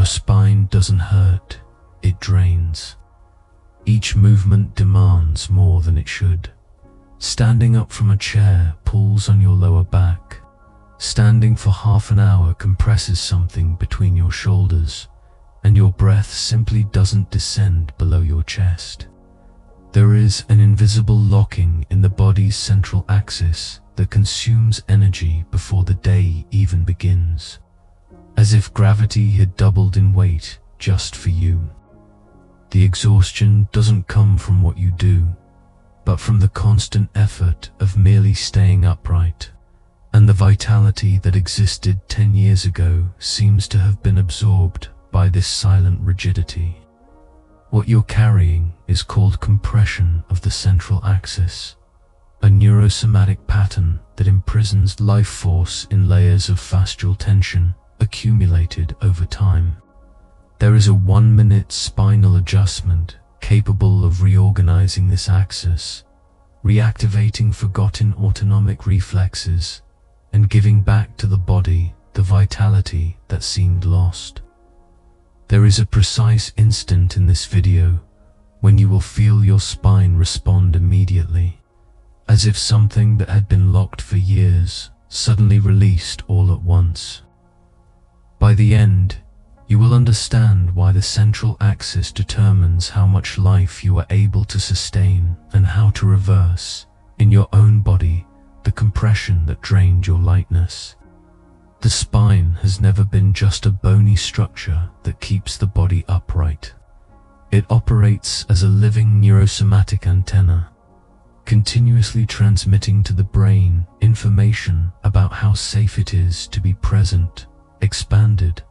Your spine doesn't hurt, it drains. Each movement demands more than it should. Standing up from a chair pulls on your lower back. Standing for half an hour compresses something between your shoulders, and your breath simply doesn't descend below your chest. There is an invisible locking in the body's central axis that consumes energy before the day even begins, as if gravity had doubled in weight just for you. The exhaustion doesn't come from what you do, but from the constant effort of merely staying upright, and the vitality that existed 10 years ago seems to have been absorbed by this silent rigidity. What you're carrying is called compression of the central axis, a neurosomatic pattern that imprisons life force in layers of fascial tension accumulated over time. There is a 1-minute spinal adjustment capable of reorganizing this axis, reactivating forgotten autonomic reflexes, and giving back to the body the vitality that seemed lost. There is a precise instant in this video when you will feel your spine respond immediately, as if something that had been locked for years suddenly released all at once. By the end, you will understand why the central axis determines how much life you are able to sustain and how to reverse, in your own body, the compression that drained your lightness. The spine has never been just a bony structure that keeps the body upright. It operates as a living neurosomatic antenna, continuously transmitting to the brain information about how safe it is to be present, expanded,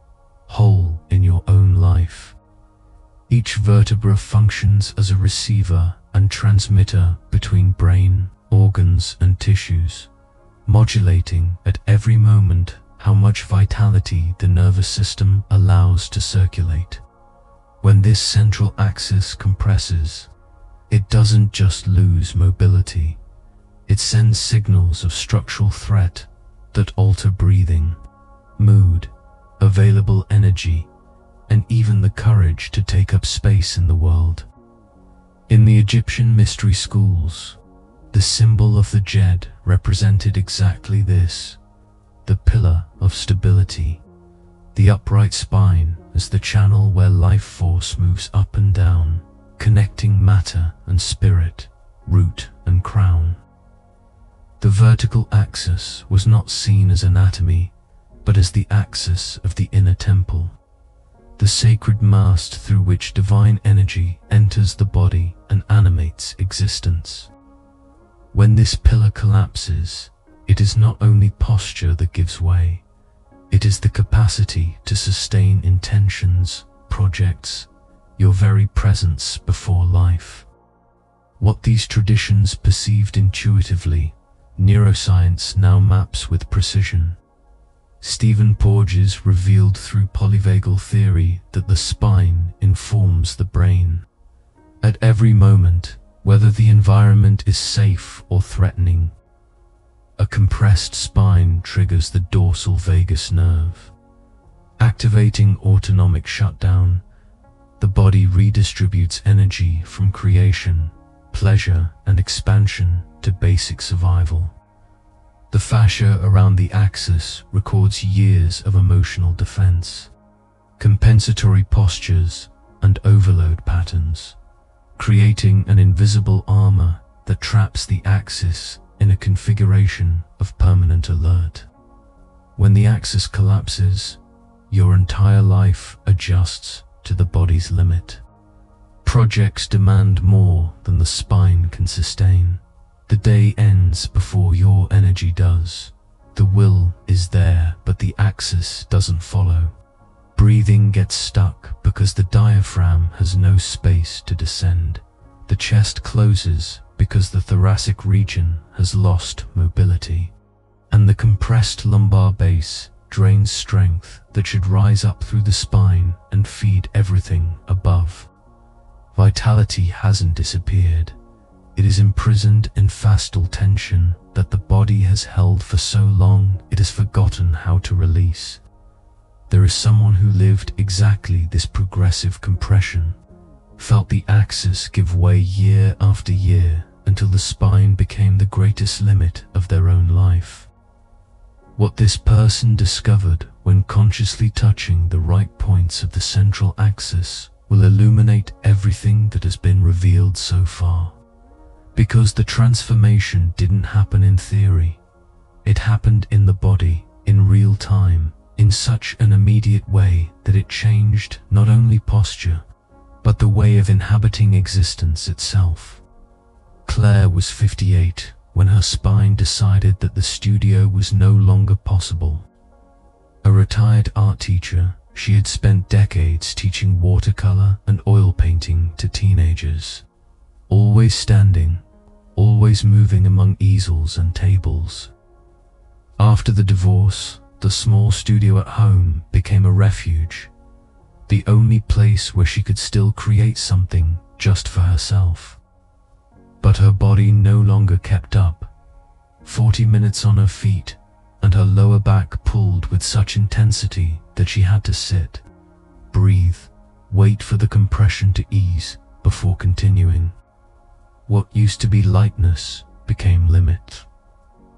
whole in your own life. Each vertebra functions as a receiver and transmitter between brain, organs, and tissues, modulating at every moment how much vitality the nervous system allows to circulate. When this central axis compresses, it doesn't just lose mobility, it sends signals of structural threat that alter breathing, mood, available energy, and even the courage to take up space in the world. In the Egyptian mystery schools, the symbol of the Jed represented exactly this, the pillar of stability, the upright spine as the channel where life force moves up and down, connecting matter and spirit, root and crown. The vertical axis was not seen as anatomy, but as the axis of the inner temple, the sacred mast through which divine energy enters the body and animates existence. When this pillar collapses, it is not only posture that gives way, it is the capacity to sustain intentions, projects, your very presence before life. What these traditions perceived intuitively, neuroscience now maps with precision. Stephen Porges revealed through polyvagal theory that the spine informs the brain. At every moment, whether the environment is safe or threatening, a compressed spine triggers the dorsal vagus nerve. Activating autonomic shutdown, the body redistributes energy from creation, pleasure, and expansion to basic survival. The fascia around the axis records years of emotional defense, compensatory postures, and overload patterns, creating an invisible armor that traps the axis in a configuration of permanent alert. When the axis collapses, your entire life adjusts to the body's limit. Projects demand more than the spine can sustain. The day ends before your energy does. The will is there, but the axis doesn't follow. Breathing gets stuck because the diaphragm has no space to descend. The chest closes because the thoracic region has lost mobility. And the compressed lumbar base drains strength that should rise up through the spine and feed everything above. Vitality hasn't disappeared. It is imprisoned in fascial tension that the body has held for so long it has forgotten how to release. There is someone who lived exactly this progressive compression, felt the axis give way year after year until the spine became the greatest limit of their own life. What this person discovered when consciously touching the right points of the central axis will illuminate everything that has been revealed so far. Because the transformation didn't happen in theory, it happened in the body, in real time, in such an immediate way that it changed not only posture, but the way of inhabiting existence itself. Claire was 58 when her spine decided that the studio was no longer possible. A retired art teacher, she had spent decades teaching watercolor and oil painting to teenagers. Always standing, always moving among easels and tables. After the divorce, the small studio at home became a refuge, the only place where she could still create something just for herself. But her body no longer kept up. 40 minutes on her feet, and her lower back pulled with such intensity that she had to sit, breathe, wait for the compression to ease before continuing. What used to be lightness became limit.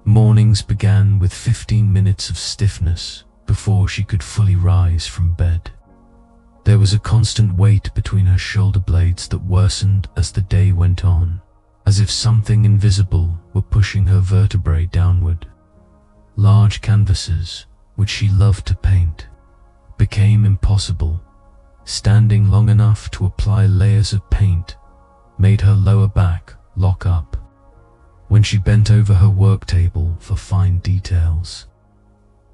Mornings began with 15 minutes of stiffness before she could fully rise from bed. There was a constant weight between her shoulder blades that worsened as the day went on, as if something invisible were pushing her vertebrae downward. Large canvases, which she loved to paint, became impossible. Standing long enough to apply layers of paint made her lower back lock up. When she bent over her work table for fine details,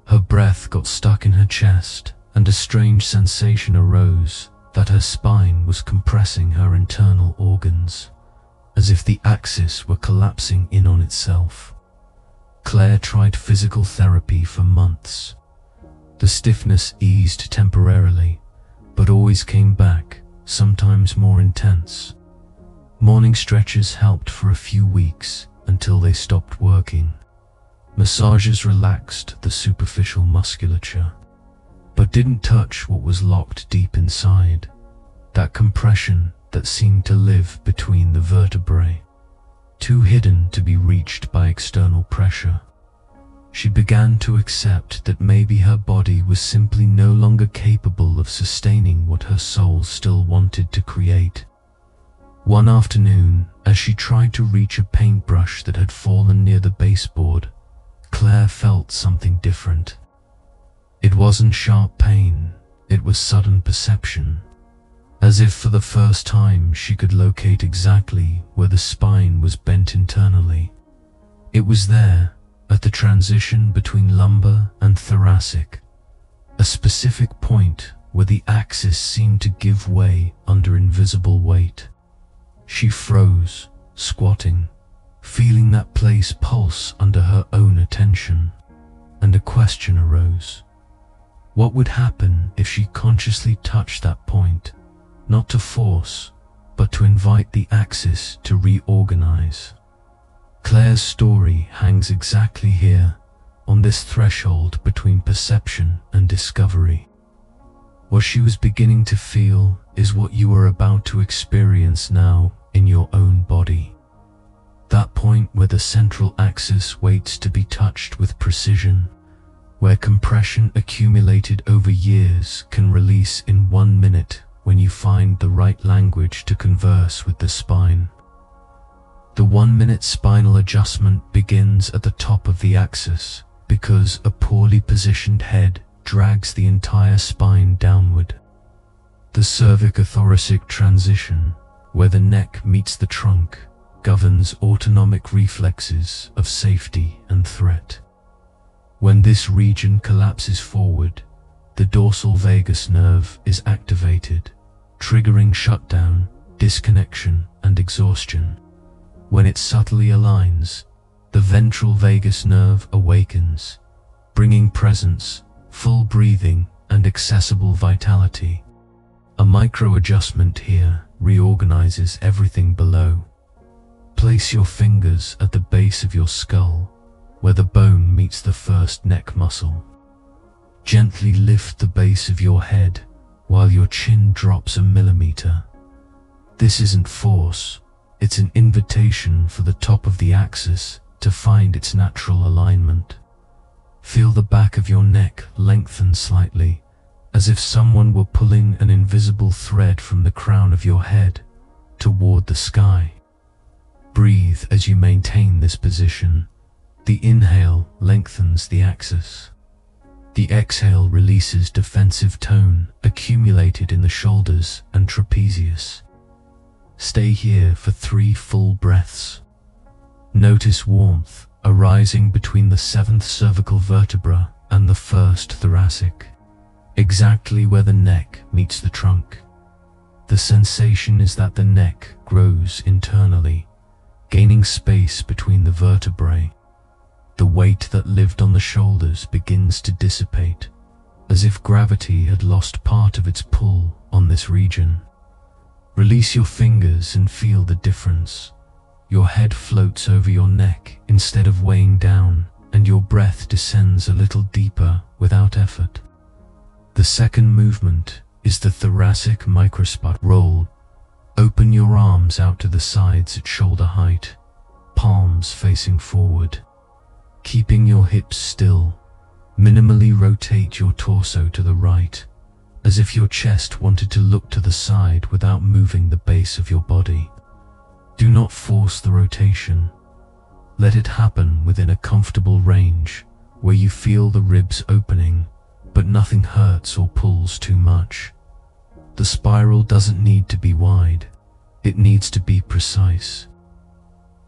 her breath got stuck in her chest, and a strange sensation arose that her spine was compressing her internal organs, as if the axis were collapsing in on itself. Claire tried physical therapy for months. The stiffness eased temporarily, but always came back, sometimes more intense. Morning stretches helped for a few weeks until they stopped working. Massages relaxed the superficial musculature, but didn't touch what was locked deep inside, that compression that seemed to live between the vertebrae, too hidden to be reached by external pressure. She began to accept that maybe her body was simply no longer capable of sustaining what her soul still wanted to create. One afternoon, as she tried to reach a paintbrush that had fallen near the baseboard, Claire felt something different. It wasn't sharp pain, it was sudden perception. As if for the first time she could locate exactly where the spine was bent internally. It was there, at the transition between lumbar and thoracic, a specific point where the axis seemed to give way under invisible weight. She froze, squatting, feeling that place pulse under her own attention, and a question arose. What would happen if she consciously touched that point? Not to force, but to invite the axis to reorganize. Claire's story hangs exactly here, on this threshold between perception and discovery. What she was beginning to feel is what you are about to experience now in your own body. That point where the central axis waits to be touched with precision, where compression accumulated over years can release in 1 minute when you find the right language to converse with the spine. The 1-minute spinal adjustment begins at the top of the axis because a poorly positioned head drags the entire spine downward. The cervico-thoracic transition, where the neck meets the trunk, governs autonomic reflexes of safety and threat. When this region collapses forward, the dorsal vagus nerve is activated, triggering shutdown, disconnection, and exhaustion. When it subtly aligns, the ventral vagus nerve awakens, bringing presence, full breathing, and accessible vitality. A micro-adjustment here reorganizes everything below. Place your fingers at the base of your skull, where the bone meets the first neck muscle. Gently lift the base of your head while your chin drops a millimeter. This isn't force, it's an invitation for the top of the axis to find its natural alignment. Feel the back of your neck lengthen slightly, as if someone were pulling an invisible thread from the crown of your head toward the sky. Breathe as you maintain this position. The inhale lengthens the axis. The exhale releases defensive tone accumulated in the shoulders and trapezius. Stay here for 3 full breaths. Notice warmth arising between the 7th cervical vertebra and the 1st thoracic, exactly where the neck meets the trunk. The sensation is that the neck grows internally, gaining space between the vertebrae. The weight that lived on the shoulders begins to dissipate, as if gravity had lost part of its pull on this region. Release your fingers and feel the difference. Your head floats over your neck instead of weighing down, and your breath descends a little deeper without effort. The second movement is the thoracic microspot roll. Open your arms out to the sides at shoulder height, palms facing forward. Keeping your hips still, minimally rotate your torso to the right, as if your chest wanted to look to the side without moving the base of your body. Do not force the rotation. Let it happen within a comfortable range where you feel the ribs opening, but nothing hurts or pulls too much. The spiral doesn't need to be wide, it needs to be precise.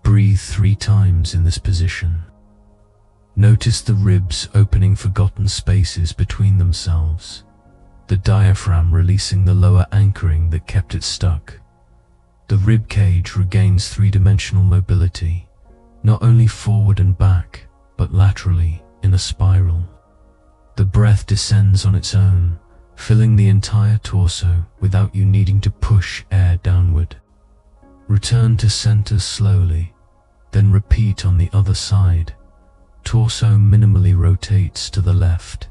Breathe 3 times in this position. Notice the ribs opening forgotten spaces between themselves, the diaphragm releasing the lower anchoring that kept it stuck. The rib cage regains 3-dimensional mobility, not only forward and back, but laterally in a spiral. The breath descends on its own, filling the entire torso without you needing to push air downward. Return to center slowly, then repeat on the other side. Torso minimally rotates to the left.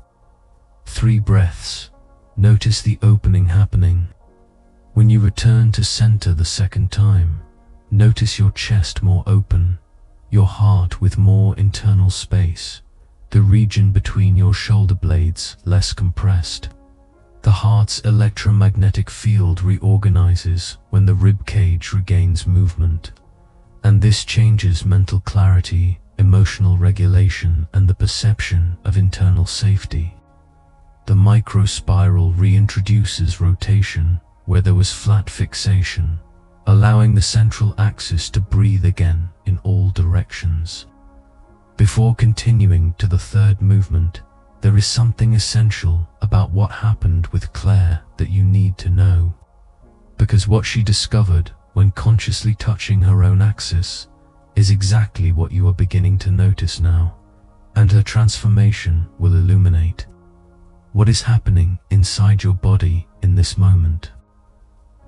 3 breaths. Notice the opening happening. When you return to center the second time, notice your chest more open, your heart with more internal space, the region between your shoulder blades less compressed. The heart's electromagnetic field reorganizes when the rib cage regains movement, and this changes mental clarity, emotional regulation, and the perception of internal safety. The microspiral reintroduces rotation where there was flat fixation, allowing the central axis to breathe again in all directions. Before continuing to the third movement, there is something essential about what happened with Claire that you need to know, because what she discovered when consciously touching her own axis is exactly what you are beginning to notice now, and her transformation will illuminate what is happening inside your body in this moment.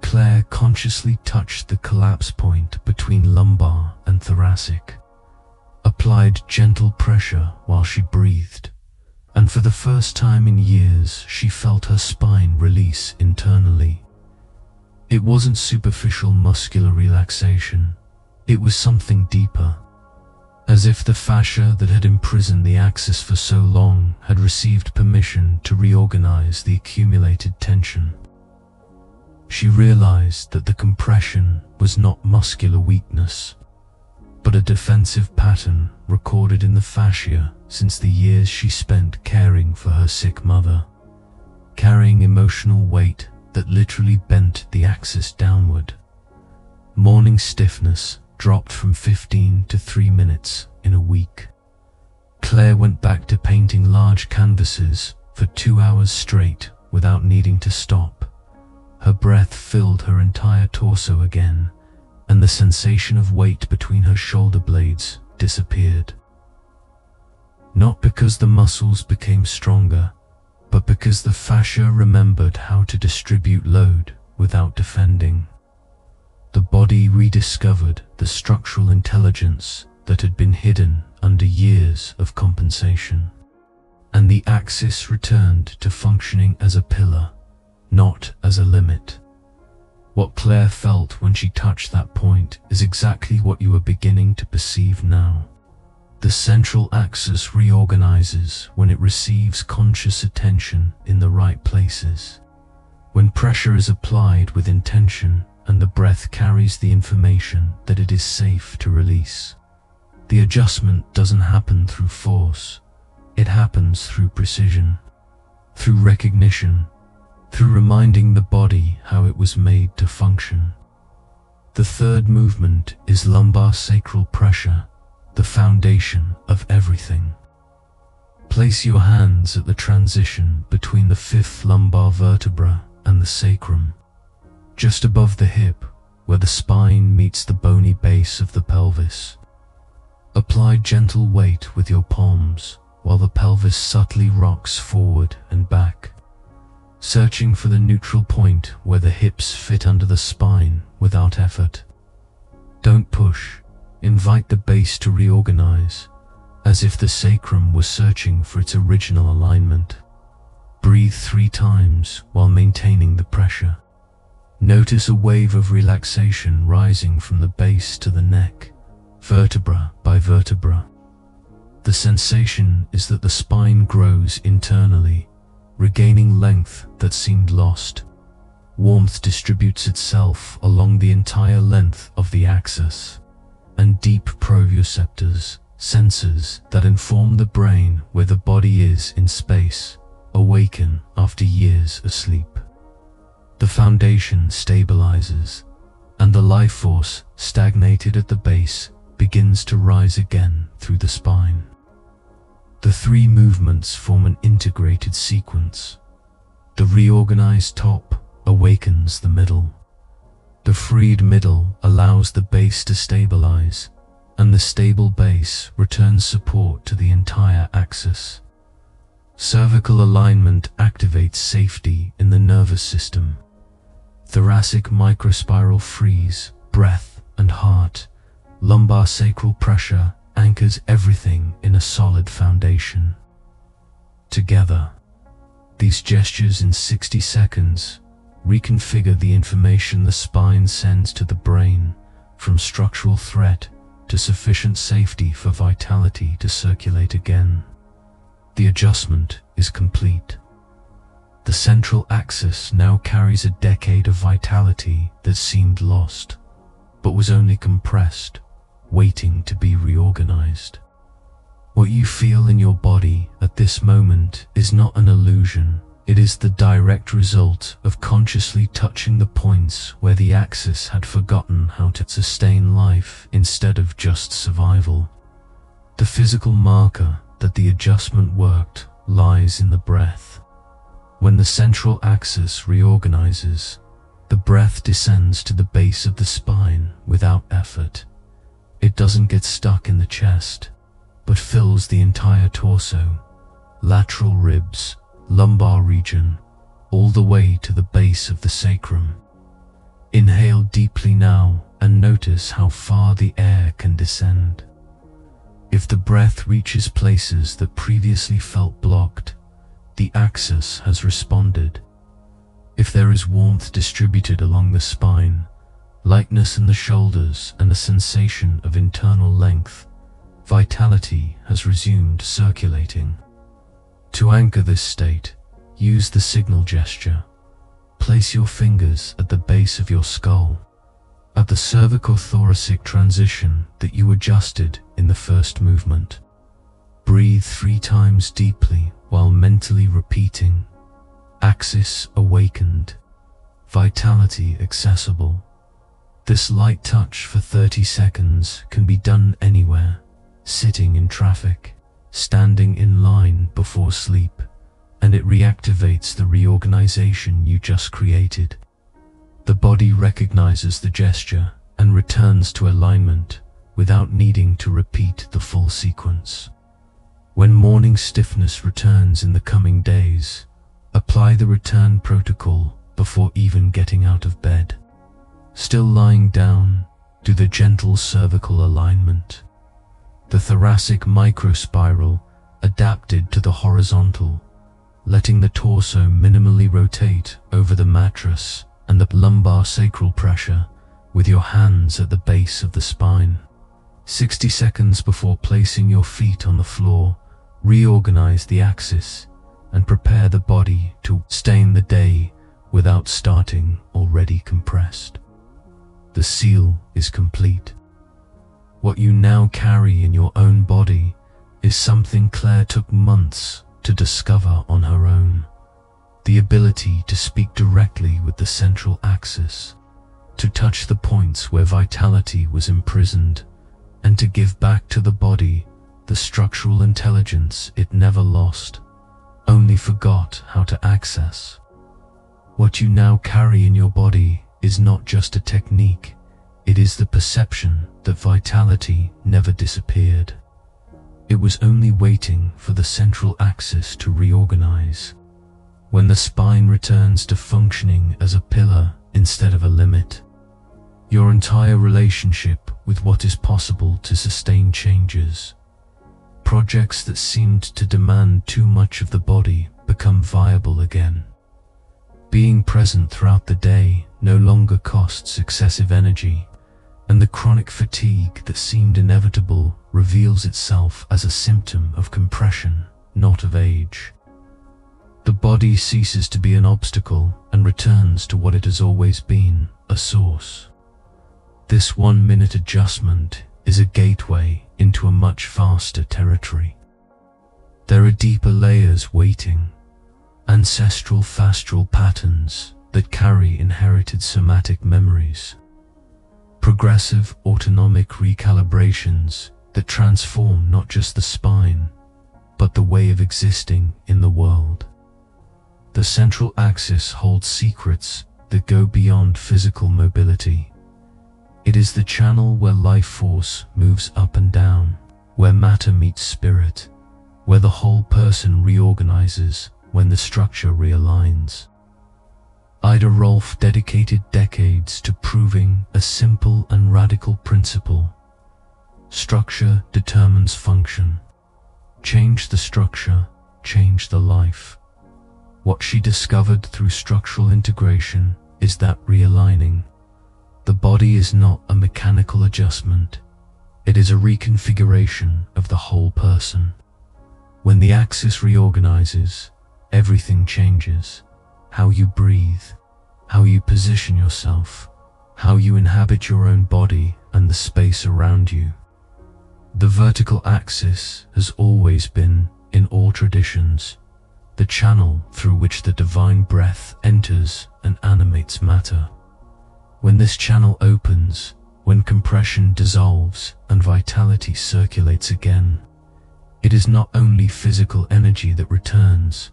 Claire consciously touched the collapse point between lumbar and thoracic, applied gentle pressure while she breathed, and for the first time in years she felt her spine release internally. It wasn't superficial muscular relaxation, it was something deeper, as if the fascia that had imprisoned the axis for so long had received permission to reorganize the accumulated tension. She realized that the compression was not muscular weakness, but a defensive pattern recorded in the fascia since the years she spent caring for her sick mother, carrying emotional weight that literally bent the axis downward. Morning stiffness dropped from 15 to 3 minutes in a week. Claire went back to painting large canvases for 2 hours straight without needing to stop. Her breath filled her entire torso again, and the sensation of weight between her shoulder blades disappeared. Not because the muscles became stronger, but because the fascia remembered how to distribute load without defending. The body rediscovered the structural intelligence that had been hidden under years of compensation. and the axis returned to functioning as a pillar, not as a limit. What Claire felt when she touched that point is exactly what you are beginning to perceive now. The central axis reorganizes when it receives conscious attention in the right places. When pressure is applied with intention and the breath carries the information that it is safe to release. The adjustment doesn't happen through force. It happens through precision, through recognition, through reminding the body how it was made to function. The third movement is lumbar-sacral pressure, the foundation of everything. Place your hands at the transition between the fifth lumbar vertebra and the sacrum, just above the hip where the spine meets the bony base of the pelvis. Apply gentle weight with your palms while the pelvis subtly rocks forward and back, searching for the neutral point where the hips fit under the spine without effort. Don't push. Invite the base to reorganize, as if the sacrum was searching for its original alignment. Breathe 3 times while maintaining the pressure. Notice a wave of relaxation rising from the base to the neck, vertebra by vertebra. The sensation is that the spine grows internally, regaining length that seemed lost. Warmth distributes itself along the entire length of the axis, and deep proprioceptors, sensors that inform the brain where the body is in space, awaken after years asleep. The foundation stabilizes, and the life force stagnated at the base begins to rise again through the spine. The 3 movements form an integrated sequence. The reorganized top awakens the middle. The freed middle allows the base to stabilize, and the stable base returns support to the entire axis. Cervical alignment activates safety in the nervous system. Thoracic microspiral frees breath and heart. Lumbar-sacral pressure anchors everything in a solid foundation. Together, these gestures in 60 seconds reconfigure the information the spine sends to the brain, from structural threat to sufficient safety for vitality to circulate again. The adjustment is complete. The central axis now carries a decade of vitality that seemed lost, but was only compressed, waiting to be reorganized. What you feel in your body at this moment is not an illusion. It is the direct result of consciously touching the points where the axis had forgotten how to sustain life instead of just survival. The physical marker that the adjustment worked lies in the breath. When the central axis reorganizes, the breath descends to the base of the spine without effort. It doesn't get stuck in the chest, but fills the entire torso, lateral ribs, lumbar region, all the way to the base of the sacrum. Inhale deeply now and notice how far the air can descend. If the breath reaches places that previously felt blocked, the axis has responded. If there is warmth distributed along the spine, lightness in the shoulders and a sensation of internal length, vitality has resumed circulating. To anchor this state, use the signal gesture. Place your fingers at the base of your skull, at the cervical thoracic transition that you adjusted in the first movement. Breathe 3 times deeply while mentally repeating, axis awakened, vitality accessible. This light touch for 30 seconds can be done anywhere, sitting in traffic, standing in line before sleep, and it reactivates the reorganization you just created. The body recognizes the gesture and returns to alignment without needing to repeat the full sequence. When morning stiffness returns in the coming days, apply the return protocol before even getting out of bed. Still lying down, do the gentle cervical alignment. The thoracic microspiral adapted to the horizontal, letting the torso minimally rotate over the mattress and the lumbar-sacral pressure with your hands at the base of the spine. 60 seconds before placing your feet on the floor, reorganize the axis and prepare the body to sustain the day without starting already compressed. The seal is complete. What you now carry in your own body is something Claire took months to discover on her own. The ability to speak directly with the central axis, to touch the points where vitality was imprisoned, and to give back to the body the structural intelligence it never lost, only forgot how to access. What you now carry in your body is not just a technique, it is the perception that vitality never disappeared. It was only waiting for the central axis to reorganize. When the spine returns to functioning as a pillar instead of a limit, your entire relationship with what is possible to sustain changes. Projects that seemed to demand too much of the body become viable again. Being present throughout the day no longer costs excessive energy, and the chronic fatigue that seemed inevitable reveals itself as a symptom of compression, not of age. The body ceases to be an obstacle and returns to what it has always been, a source. This 1-minute adjustment is a gateway into a much vaster territory. There are deeper layers waiting, ancestral fascial patterns that carry inherited somatic memories, progressive autonomic recalibrations that transform not just the spine, but the way of existing in the world. The central axis holds secrets that go beyond physical mobility. It is the channel where life force moves up and down, where matter meets spirit, where the whole person reorganizes when the structure realigns. Ida Rolf dedicated decades to proving a simple and radical principle. Structure determines function. Change the structure, change the life. What she discovered through structural integration is that realigning. The body is not a mechanical adjustment. It is a reconfiguration of the whole person. When the axis reorganizes, everything changes. How you breathe, how you position yourself, how you inhabit your own body and the space around you. The vertical axis has always been, in all traditions, the channel through which the divine breath enters and animates matter. When this channel opens, when compression dissolves and vitality circulates again, it is not only physical energy that returns,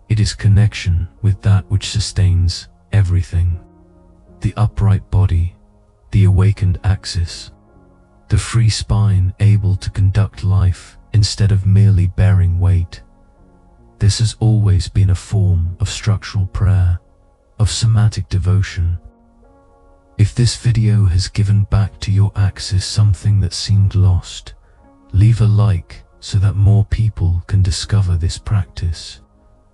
it is connection with that which sustains everything. The upright body, the awakened axis, the free spine able to conduct life instead of merely bearing weight. This has always been a form of structural prayer, of somatic devotion. If this video has given back to your axis something that seemed lost, leave a like so that more people can discover this practice.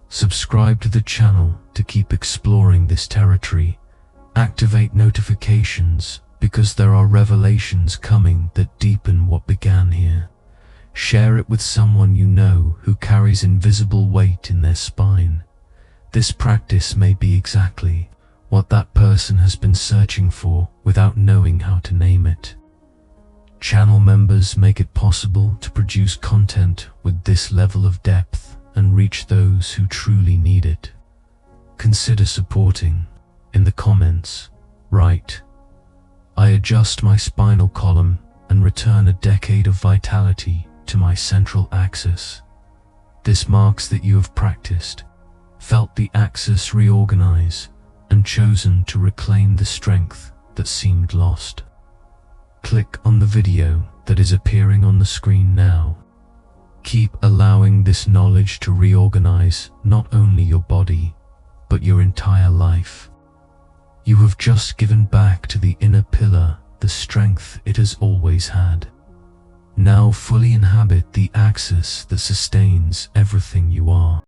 Subscribe to the channel to keep exploring this territory. Activate notifications because there are revelations coming that deepen what began here. Share it with someone you know who carries invisible weight in their spine. This practice may be exactly what that person has been searching for without knowing how to name it. Channel members make it possible to produce content with this level of depth and reach those who truly need it. Consider supporting. In the comments, write, "I adjust my spinal column and return a decade of vitality to my central axis." This marks that you have practiced, felt the axis reorganize, and chosen to reclaim the strength that seemed lost. Click on the video that is appearing on the screen now. Keep allowing this knowledge to reorganize not only your body, but your entire life. You have just given back to the inner pillar the strength it has always had. Now fully inhabit the axis that sustains everything you are.